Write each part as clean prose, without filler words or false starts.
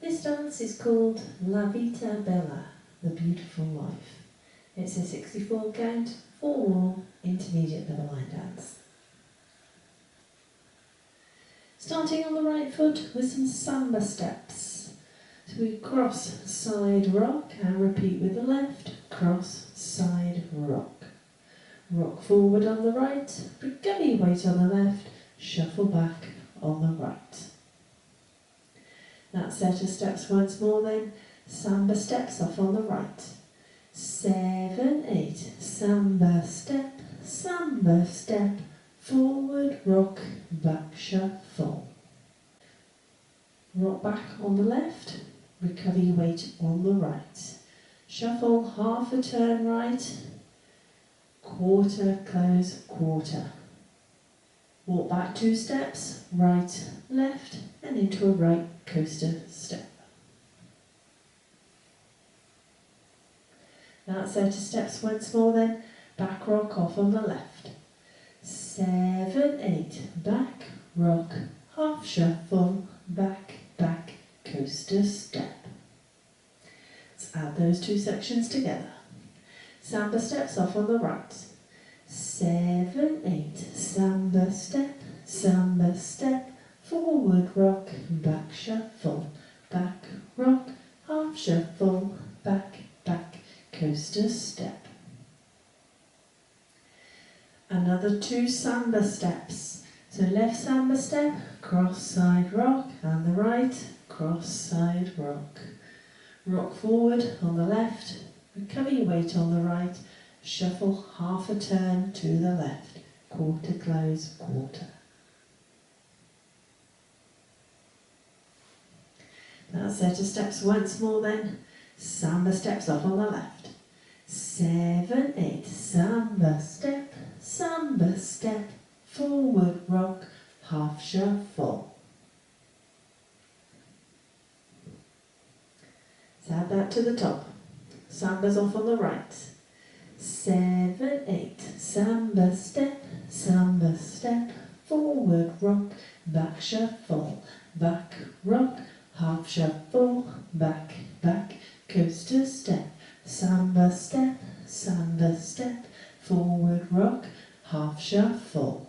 This dance is called La Vita Bella, the beautiful life. It's a 64 count, 4-wall, intermediate level line dance. Starting on the right foot with some samba steps. So we cross, side, rock, and repeat with the left, cross, side, rock. Rock forward on the right, recover your weight on the left, shuffle back on the right. That set of steps once more then, samba steps off on the right. 7, 8, samba step, forward, rock, back, shuffle. Rock back on the left, recover your weight on the right. Shuffle half a turn right, quarter, close, quarter. Walk back 2 steps, right, left, and into a right coaster step. That set of steps once more then, back rock off on the left. 7, 8, back, rock, half shuffle, back, back, coaster step. Let's add those 2 sections together. Samba steps off on the right. 7, 8, samba step, forward rock, back shuffle, back rock, half shuffle, back, back, coaster step. Another 2 samba steps. So left samba step, cross side rock, and the right, cross side rock. Rock forward on the left, recover your weight on the right, shuffle half a turn to the left, quarter, close, quarter. That set of steps once more then, samba steps off on the left. 7, 8, samba step, forward rock, half shuffle. Let's add that to the top. Samba's off on the right. 7, 8, samba step, forward rock, back shuffle, back rock, half shuffle, back, back, coaster step, samba step, forward rock, half shuffle.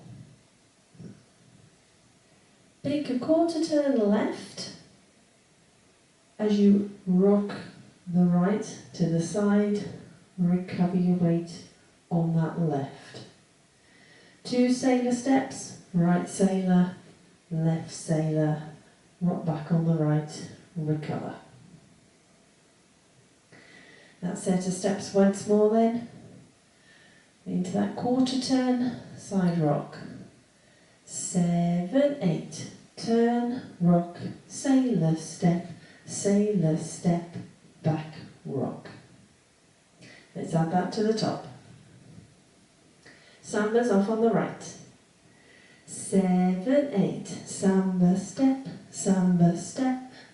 Make a quarter turn left as you rock the right to the side, recover your weight on that left. 2 sailor steps, right sailor, left sailor, rock back on the right, recover. That set of steps once more then, into that quarter turn, side rock. 7, 8, turn, rock, sailor step, back, rock. Let's add that to the top. Samba's off on the right. 7, 8, samba step,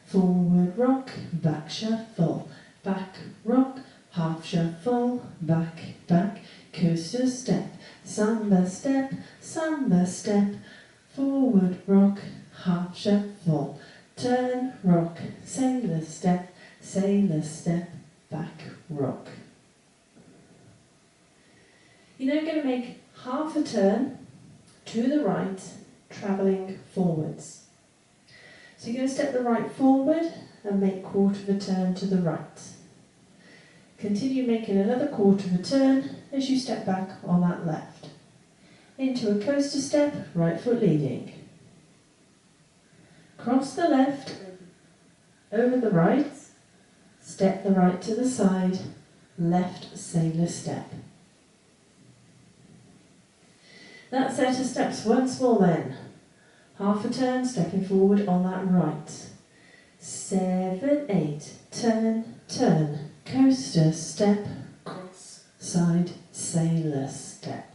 forward rock, back shuffle, back rock, half shuffle, back, back, coaster step, samba step, forward rock, half shuffle, turn, rock, sailor step, back, rock. You're now going to make half a turn to the right, travelling forwards. So you're going to step the right forward and make quarter of a turn to the right. Continue making another quarter of a turn as you step back on that left. Into a coaster step, right foot leading. Cross the left, over the right, step the right to the side, left sailor step. That set of steps once more then. Half a turn, stepping forward on that right. 7, 8, turn, coaster step, cross, side, sailor step.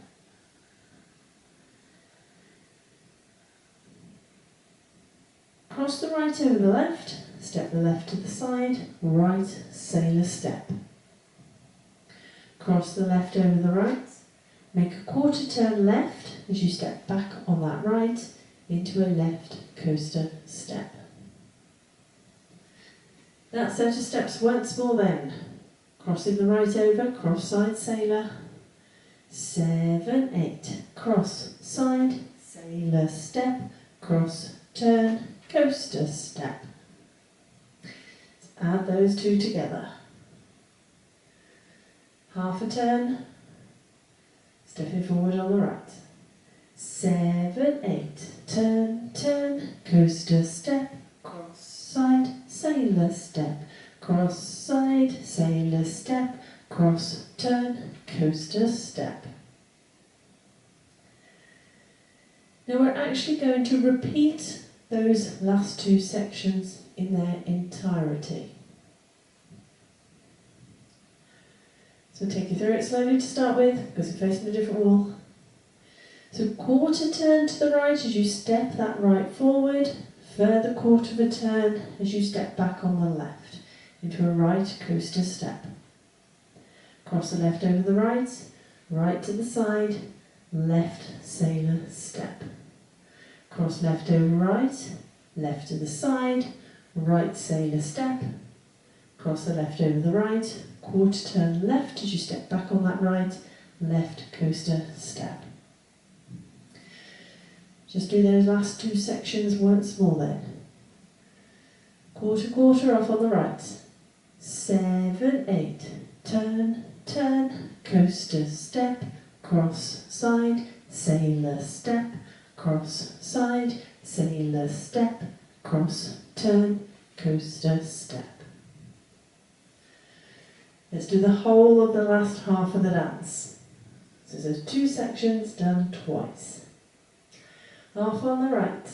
Cross the right over the left, step the left to the side, right, sailor step. Cross the left over the right, make a quarter turn left as you step back on that right into a left coaster step. That set of steps once more then. Crossing the right over, cross side sailor. 7, 8, cross side, sailor step, cross, turn, coaster step. Let's add those two together. Half a turn, stepping forward on the right. 7, 8, turn, turn, coaster step, cross side, sailor step, cross side, sailor step, cross, turn, coaster step. Now we're actually going to repeat those last two sections in their entirety. So I'll take you through it slowly to start with, because we're facing a different wall. So quarter turn to the right as you step that right forward, further quarter of a turn as you step back on the left into a right coaster step. Cross the left over the right, right to the side, left sailor step. Cross left over right, left to the side, right sailor step. Cross the left over the right, quarter turn left as you step back on that right, left coaster step. Just do those last two sections once more then. Quarter, quarter off on the right. 7, 8, turn, turn, coaster step, cross side, sailor step, cross side, sailor step, cross, turn, coaster step. Let's do the whole of the last half of the dance. So there's two sections done twice. Half on the right.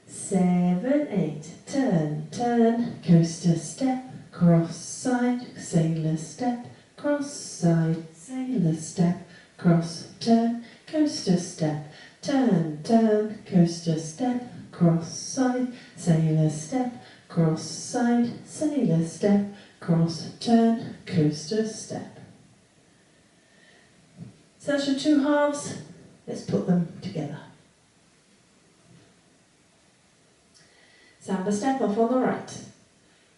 7, 8, turn, turn, coaster step, cross side, sailor step, cross side, sailor step, cross, turn, coaster step, turn, turn, coaster step, cross side, sailor step, cross side, sailor step, cross, turn, coaster step. So that's your two halves. Let's put them together. Samba step off on the right.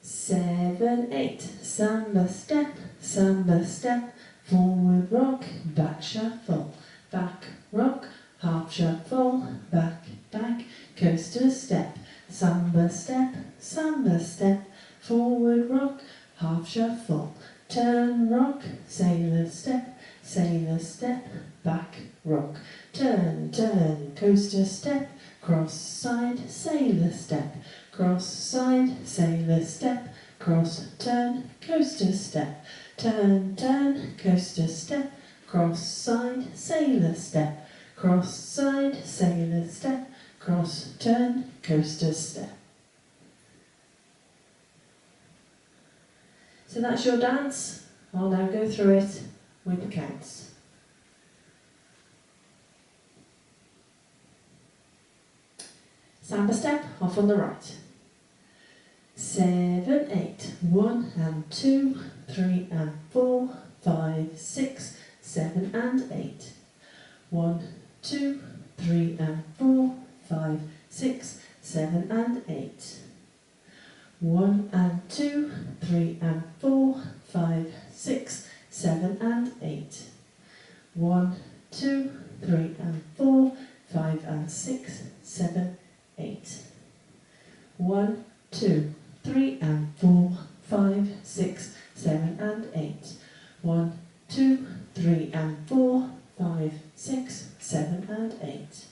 7, 8, samba step, forward rock, back shuffle, back rock, half shuffle, back, back, coaster step, samba step, forward rock, half shuffle, turn rock, sailor step, back rock, turn, turn, coaster step, cross side, sailor step, cross side, sailor step, cross, turn, coaster step, turn, turn, coaster step, cross side, sailor step, cross side, sailor step, cross, turn, coaster step. So that's your dance. I'll now go through it with the counts. Samba step off on the right. 7, 8, 1 and 2, 3 and 4, 5, 6, 7 and 8. 1, 2, 3 and 4, 5, 6, 7 and 8. 1 and 2, 3 and 4, 5, 6, 7 and 8. 1, 2, 3 and 4, 5 and 6, 7, 8. 1, 2, 3 and 4, 5, 6, 7 and 8. 1, 2, 3 and 4, 5, 6, 7 and 8.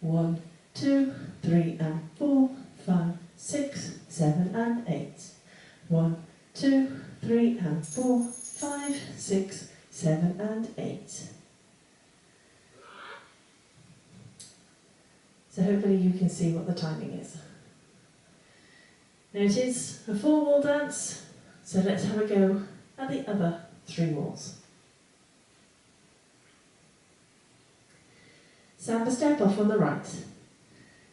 1, 2, 3 and 4, 5, 6, 7 and 8. 1, 2, 3 and 4, 5, 6, 7 and 8. So hopefully you can see what the timing is. Now it is a 4-wall dance, so let's have a go at the other 3 walls. Samba step off on the right.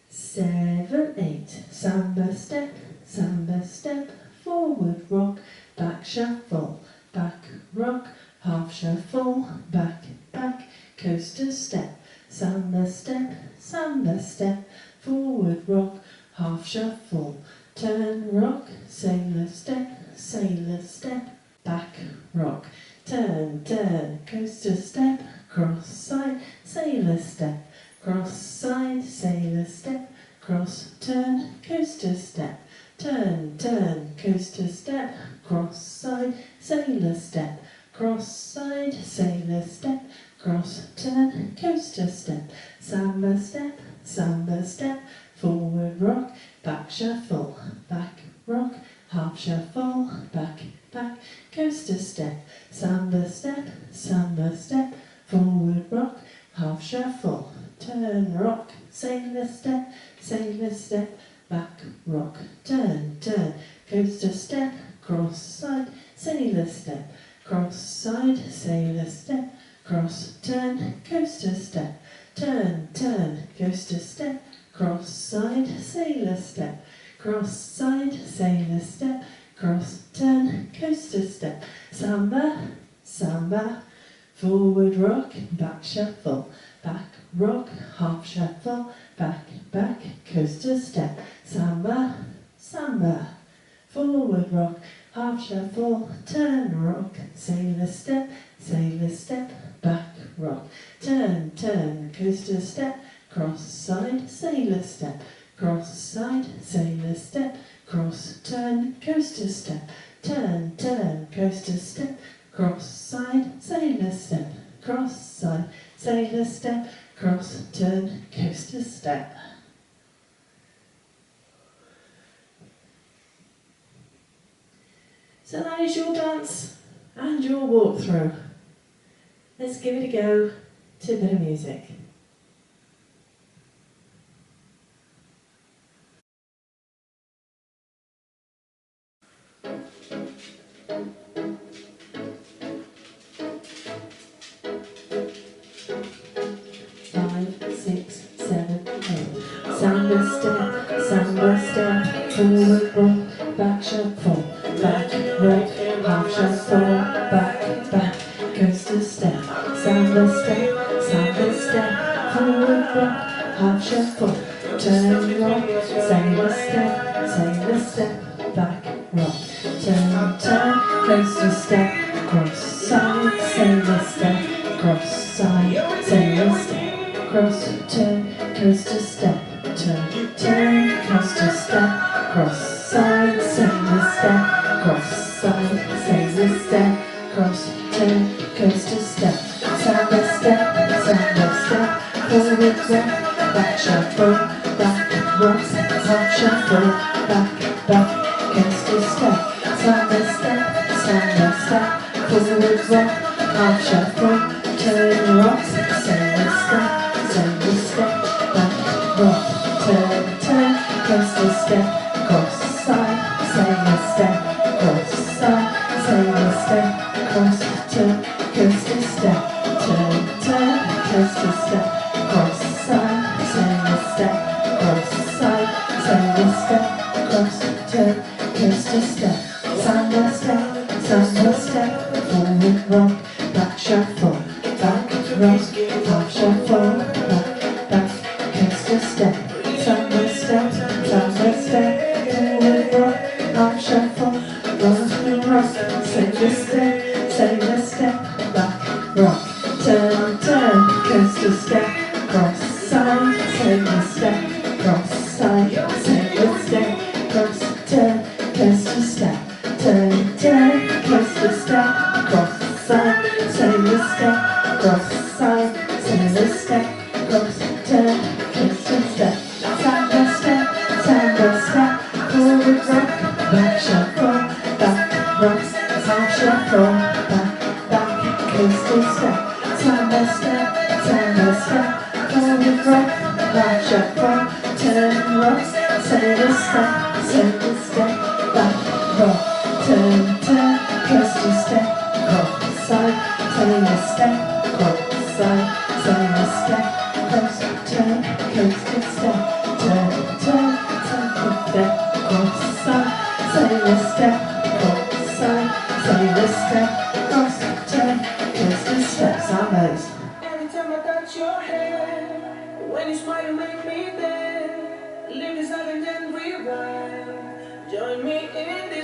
7, 8, samba step, forward rock, back shuffle, back rock, half shuffle, back, back, coaster step, samba step, forward rock, half shuffle, turn, rock, sailor step, back, rock, turn, coaster step, cross side, sailor step, cross side, sailor step, cross, turn, coaster step, turn, coaster step, cross side, sailor step, cross side, sailor step, cross, turn, coaster step, samba step, forward rock, back shuffle, back rock, half shuffle, back, coaster step, samba step, forward rock, half shuffle, turn rock, sailor step, back rock, turn, coaster step, cross side, sailor step, cross side, sailor step, cross, turn, coaster step, turn, coaster step, cross side, sailor step, cross side, sailor step, cross, turn, coaster step, samba, forward rock, back shuffle, back rock, half shuffle, back, coaster step, samba, forward rock, half shuffle, turn rock, sailor step, back rock, turn, coaster step, cross side, sailor step, cross side, sailor step, cross, turn, coaster step, turn, coaster step, cross side, sailor step, cross side, sailor step, cross, turn, coaster step. So that is your dance and your walkthrough. Let's give it a go to a bit of music. Samba step, forward rock, back shuffle, back rock, half shuffle, back, coaster step, samba step, forward rock, half shuffle, turn rock, sailor step, back rock, turn, coaster step, cross side, sailor step, cross side, sailor step, cross, turn, coaster step, turn, coaster step, cross side, sailor step, cross side, sailor step, cross, turn, coaster step, samba step, forward rock, back shuffle, back rock, half shuffle, back, coaster step, samba step, forward rock, half shuffle, turn rock, sailor step, back rock, turn, coaster step, cross side, sailor step, cross side, sailor step, cross, turn, coaster step, turn, coaster step, cross side, sailor step, cross side, sailor step, cross, turn, coaster step, samba step, forward rock, back shuffle, back rock, half shuffle, back, coaster step, samba step, forward rock, half shuffle, rock, sailor step, back rock, turn, coaster step, cross side, sailor step, cross side, sailor step, cross, turn, coaster step, turn, coaster step, cross side, sailor step, cross side, sailor step, cross, turn, coaster step, samba step, forward rock, back shuffle, back rock, half shuffle, back, coaster step, samba step, forward rock, back shuffle, turn rock, sailor step, back rock, turn, coaster step, cross side, sailor step, cross side, sailor step, cross, turn, coaster step, turn, step, cross side, sailor step, cross side, sailor step, cross, turn, coaster step, sambas. Every time I touch your hair, when you smile you make me dance. Live this up and then rewind. Join me in